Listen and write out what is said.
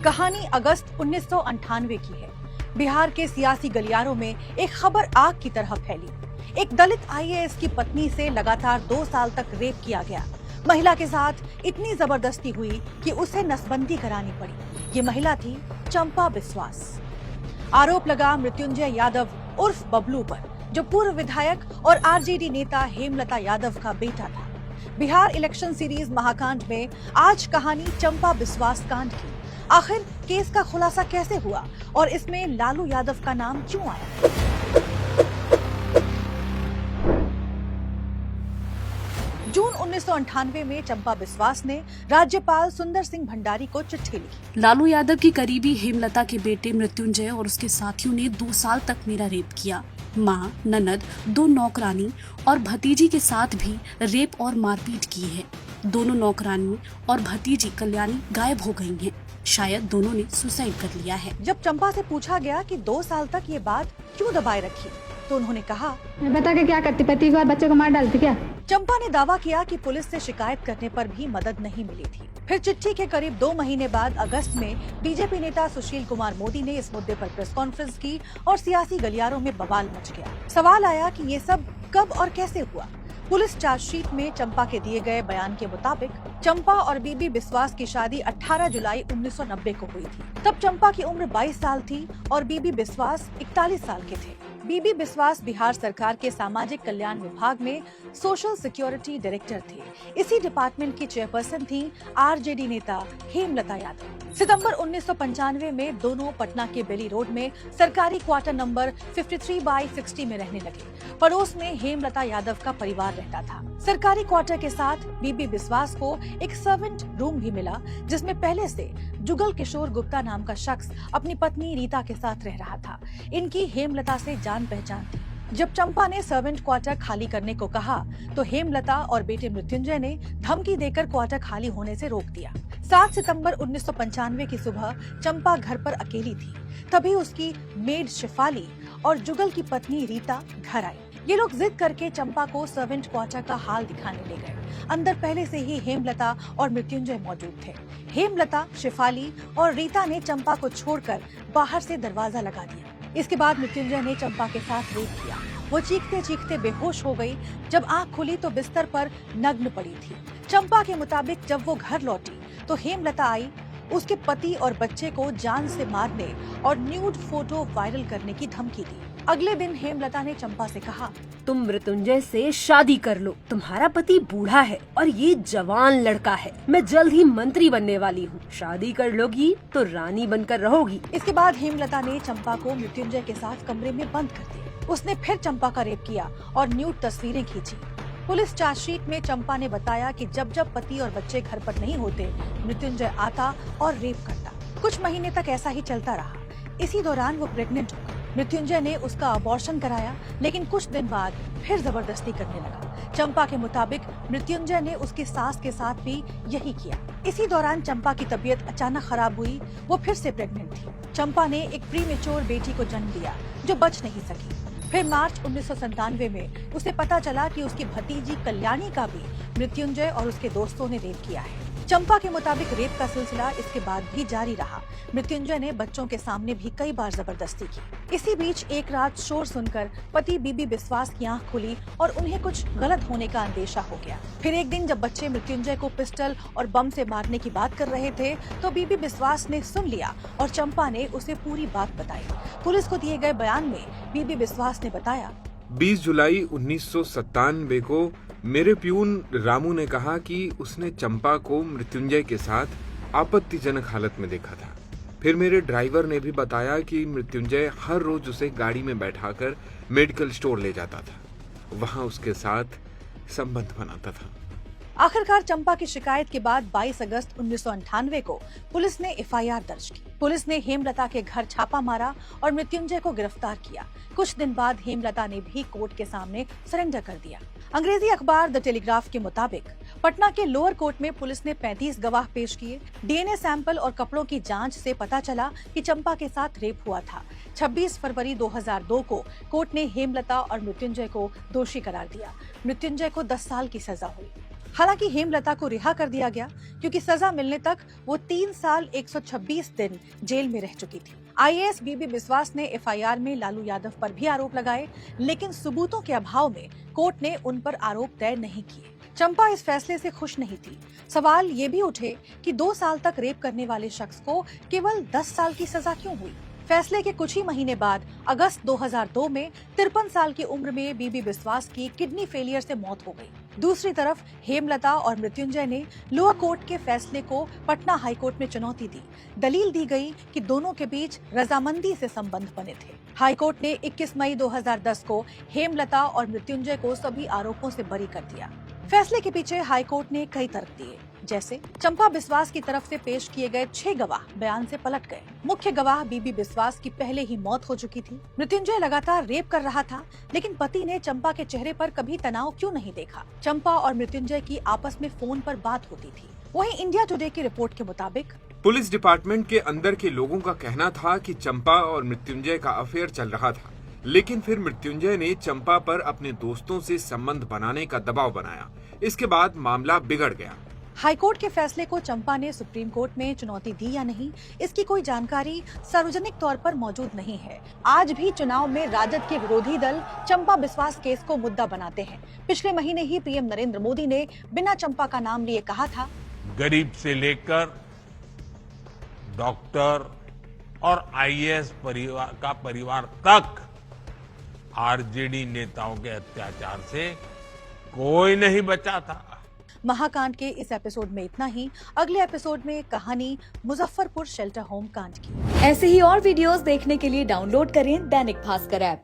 कहानी अगस्त 1998 की है। बिहार के सियासी गलियारों में एक खबर आग की तरह फैली। एक दलित आईएएस की पत्नी से लगातार 2 साल तक रेप किया गया। महिला के साथ इतनी जबरदस्ती हुई कि उसे नसबंदी करानी पड़ी। ये महिला थी चंपा बिस्वास। आरोप लगा मृत्युंजय यादव उर्फ बबलू पर, जो पूर्व विधायक और आरजेडी नेता हेमलता यादव का बेटा था। बिहार इलेक्शन सीरीज महाकांड में आज कहानी चंपा बिस्वास कांड की। आखिर केस का खुलासा कैसे हुआ और इसमें लालू यादव का नाम क्यों आया? जून 1998 में चंपा बिस्वास ने राज्यपाल सुंदर सिंह भंडारी को चिट्ठी लिखी। लालू यादव की करीबी हेमलता के बेटे मृत्युंजय और उसके साथियों ने 2 साल तक मेरा रेप किया। माँ, ननद, 2 नौकरानी और भतीजी के साथ भी रेप और मारपीट की है। दोनों नौकरानी और भतीजी कल्याणी गायब हो गई हैं। शायद दोनों ने सुसाइड कर लिया है। जब चंपा से पूछा गया कि 2 साल तक ये बात क्यों दबाए रखी, तो उन्होंने कहा, बता के क्या करती, पति को और बच्चे को मार डालती क्या? चंपा ने दावा किया कि पुलिस से शिकायत करने पर भी मदद नहीं मिली थी। फिर चिट्ठी के करीब 2 महीने बाद अगस्त में बीजेपी नेता सुशील कुमार मोदी ने इस मुद्दे पर प्रेस कॉन्फ्रेंस की और सियासी गलियारों में बवाल मच गया। सवाल आया कि ये सब कब और कैसे हुआ। पुलिस चार्जशीट में चंपा के दिए गए बयान के मुताबिक चंपा और बीबी बिस्वास की शादी 18 जुलाई 1990 को हुई थी। तब चंपा की उम्र 22 साल थी और बीबी बिस्वास 41 साल के थे। बीबी बिस्वास बिहार सरकार के सामाजिक कल्याण विभाग में सोशल सिक्योरिटी डायरेक्टर थे। इसी डिपार्टमेंट की चेयरपर्सन थी आरजेडी नेता हेमलता यादव। सितंबर 1995 में दोनों पटना के बेली रोड में सरकारी क्वार्टर नंबर 53/60 में रहने लगे। पड़ोस में हेमलता यादव का परिवार रहता था। सरकारी क्वार्टर के साथ बीबी बिस्वास को एक सर्वेंट रूम भी मिला, जिसमें पहले से जुगल किशोर गुप्ता नाम का शख्स अपनी पत्नी रीता के साथ रह रहा था। इनकी हेमलता से जान पहचान थी। जब चंपा ने सर्वेंट क्वार्टर खाली करने को कहा, तो हेमलता और बेटे मृत्युंजय ने धमकी देकर क्वार्टर खाली होने से रोक दिया। 7 सितंबर 1995 की सुबह चंपा घर पर अकेली थी। तभी उसकी मेड शिफाली और जुगल की पत्नी रीता घर आई। ये लोग जिद करके चंपा को सर्वेंट क्वार्टर का हाल दिखाने ले गए। अंदर पहले से ही हेमलता और मृत्युंजय मौजूद थे। हेमलता, शिफाली और रीता ने चंपा को छोड़कर बाहर से दरवाजा लगा दिया। इसके बाद मृत्युंजय ने चंपा के साथ रेप किया। वो चीखते चीखते बेहोश हो गई। जब आंख खुली तो बिस्तर पर नग्न पड़ी थी। चंपा के मुताबिक जब वो घर लौटी तो हेमलता आई, उसके पति और बच्चे को जान से मारने और न्यूड फोटो वायरल करने की धमकी दी। अगले दिन हेमलता ने चंपा से कहा, तुम मृत्युंजय से शादी कर लो। तुम्हारा पति बूढ़ा है और ये जवान लड़का है। मैं जल्द ही मंत्री बनने वाली हूँ। शादी कर लोगी तो रानी बनकर रहोगी। इसके बाद हेमलता ने चंपा को मृत्युंजय के साथ कमरे में बंद कर दिया। उसने फिर चंपा का रेप किया और न्यूड तस्वीरें खींची। पुलिस चार्जशीट में चंपा ने बताया कि जब जब पति और बच्चे घर पर नहीं होते, मृत्युंजय आता और रेप करता। कुछ महीने तक ऐसा ही चलता रहा। इसी दौरान वो प्रेग्नेंट हो गई। मृत्युंजय ने उसका अबॉर्शन कराया, लेकिन कुछ दिन बाद फिर जबरदस्ती करने लगा। चंपा के मुताबिक मृत्युंजय ने उसकी सास के साथ भी यही किया। इसी दौरान चंपा की तबीयत अचानक खराब हुई। वो फिर से प्रेग्नेंट थी। चंपा ने एक प्रीमेच्योर बेटी को जन्म दिया, जो बच नहीं सकी। फिर मार्च 1997 में उसे पता चला कि उसकी भतीजी कल्याणी का भी मृत्युंजय और उसके दोस्तों ने रेप किया है। चंपा के मुताबिक रेप का सिलसिला इसके बाद भी जारी रहा। मृत्युंजय ने बच्चों के सामने भी कई बार जबरदस्ती की। इसी बीच एक रात शोर सुनकर पति बीबी बिस्वास की आंख खुली और उन्हें कुछ गलत होने का अंदेशा हो गया। फिर एक दिन जब बच्चे मृत्युंजय को पिस्टल और बम से मारने की बात कर रहे थे, तो बीबी बिस्वास ने सुन लिया और चंपा ने उसे पूरी बात बताई। पुलिस को दिए गए बयान में बीबी बिस्वास ने बताया, 20 जुलाई 1997 को मेरे प्यून रामू ने कहा कि उसने चंपा को मृत्युंजय के साथ आपत्तिजनक हालत में देखा था। फिर मेरे ड्राइवर ने भी बताया कि मृत्युंजय हर रोज उसे गाड़ी में बैठाकर मेडिकल स्टोर ले जाता था, वहां उसके साथ संबंध बनाता था। आखिरकार चंपा की शिकायत के बाद 22 अगस्त 1998 को पुलिस ने एफआईआर दर्ज की। पुलिस ने हेमलता के घर छापा मारा और मृत्युंजय को गिरफ्तार किया। कुछ दिन बाद हेमलता ने भी कोर्ट के सामने सरेंडर कर दिया। अंग्रेजी अखबार द टेलीग्राफ के मुताबिक पटना के लोअर कोर्ट में पुलिस ने 35 गवाह पेश किए। डीएनए सैंपल और कपड़ों की जांच से पता चला कि चंपा के साथ रेप हुआ था। 26 फरवरी 2002 को कोर्ट ने हेमलता और मृत्युंजय को दोषी करार दिया। मृत्युंजय को 10 साल की सजा हुई। हालांकि हेमलता को रिहा कर दिया गया क्योंकि सजा मिलने तक वो 3 साल 126 दिन जेल में रह चुकी थी। आईएएस बीबी बिस्वास ने एफआईआर में लालू यादव पर भी आरोप लगाए, लेकिन सबूतों के अभाव में कोर्ट ने उन पर आरोप तय नहीं किए। चंपा इस फैसले से खुश नहीं थी। सवाल ये भी उठे कि 2 साल तक रेप करने वाले शख्स को केवल 10 साल की सजा क्यों हुई। फैसले के कुछ ही महीने बाद अगस्त 2002 में 53 साल की उम्र में बीबी बिस्वास की किडनी फेलियर से मौत हो गई। दूसरी तरफ हेमलता और मृत्युंजय ने लोअर कोर्ट के फैसले को पटना हाई कोर्ट में चुनौती दी। दलील दी गई कि दोनों के बीच रजामंदी से संबंध बने थे। हाई कोर्ट ने 21 मई 2010 को हेमलता और मृत्युंजय को सभी आरोपों से बरी कर दिया। फैसले के पीछे हाई कोर्ट ने कई तर्क दिए, जैसे चंपा बिस्वास की तरफ से पेश किए गए 6 गवाह बयान से पलट गए। मुख्य गवाह बीबी बिस्वास की पहले ही मौत हो चुकी थी। मृत्युंजय लगातार रेप कर रहा था, लेकिन पति ने चंपा के चेहरे पर कभी तनाव क्यों नहीं देखा। चंपा और मृत्युंजय की आपस में फोन पर बात होती थी। वहीं इंडिया टुडे की रिपोर्ट के मुताबिक पुलिस डिपार्टमेंट के अंदर के लोगों का कहना था कि चंपा और मृत्युंजय का अफेयर चल रहा था, लेकिन फिर मृत्युंजय ने चंपा पर अपने दोस्तों से संबंध बनाने का दबाव बनाया। इसके बाद मामला बिगड़ गया। हाईकोर्ट के फैसले को चंपा ने सुप्रीम कोर्ट में चुनौती दी या नहीं, इसकी कोई जानकारी सार्वजनिक तौर पर मौजूद नहीं है। आज भी चुनाव में राजद के विरोधी दल चंपा बिस्वास केस को मुद्दा बनाते हैं। पिछले महीने ही पीएम नरेंद्र मोदी ने बिना चंपा का नाम लिए कहा था, गरीब से लेकर डॉक्टर और आईएएस परिवार तक आरजेडी नेताओं के अत्याचार से कोई नहीं बचा था। महाकांड के इस एपिसोड में इतना ही। अगले एपिसोड में कहानी मुजफ्फरपुर शेल्टर होम कांड की। ऐसे ही और वीडियोस देखने के लिए डाउनलोड करें दैनिक भास्कर ऐप।